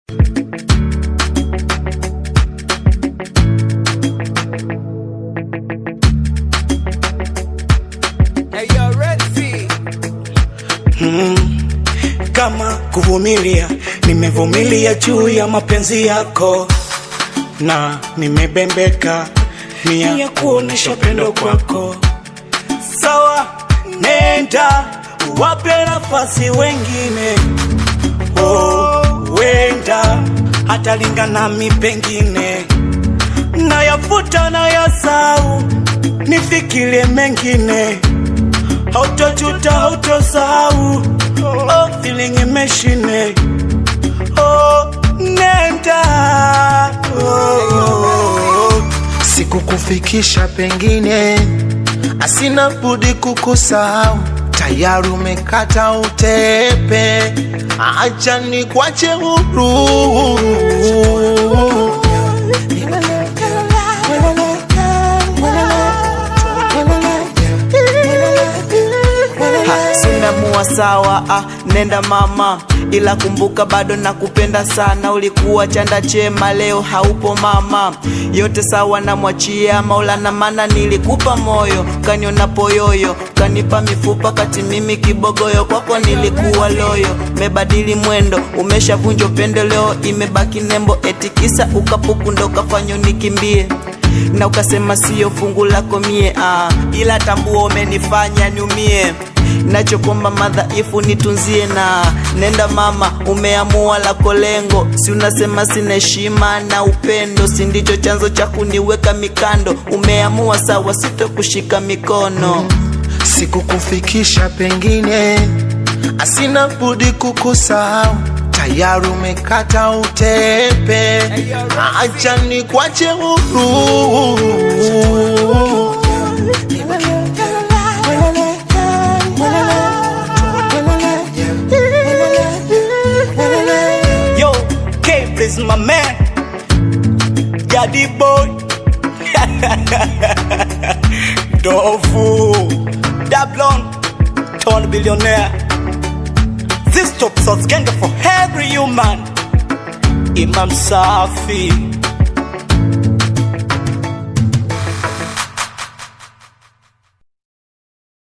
Hey, you're ready. Kama kuvumilia, nimevumilia juu ya mapenzi yako, na nimebembeka nia ya kuonesha pendo kwako. Sawa, nenda uwape nafasi wengine, wenda hata lingana mi pengine, na yafuta na yasau, nifikirie mengine, hautojuta hautosau. Feeling imeshine, nenda. Siku kufikisha pengine, asina budi kukusahau. Tayari umekata utepe, acha nikwache huru. Mua sawa, nenda mama, ila kumbuka bado nakupenda sana. Ulikuwa chanda chema, leo haupo mama. Yote sawa na mwachia Maulana, mana nilikupa moyo, kaniona poyoyo, kanipa mifupa kati mimi kibogoyo. Kwako nilikuwa loyo, mebadili mwendo, umeshavunja pendo, leo imebaki nembo. Etikisa ukapuku ndo kafanyo nikimbie, na ukasema siyo fungu lako mie. Ila tambua umenifanya niumie, nachokomba madhaifu nitunzie. Na nenda mama, umeamua lako lengo. Si unasema sina heshima na upendo, si ndicho chanzo cha kuniweka mikando. Umeamua sawa, sitokushika mikono. Siku kufikisha pengine, asina budi kukusahau. Tayari umekata utepe, acha nikwache huru. Yo, K-Blaze my man, Daddy boy. Dofu, Dablon, Tone billionaire. This top sauce gang for every human. Imam Safi.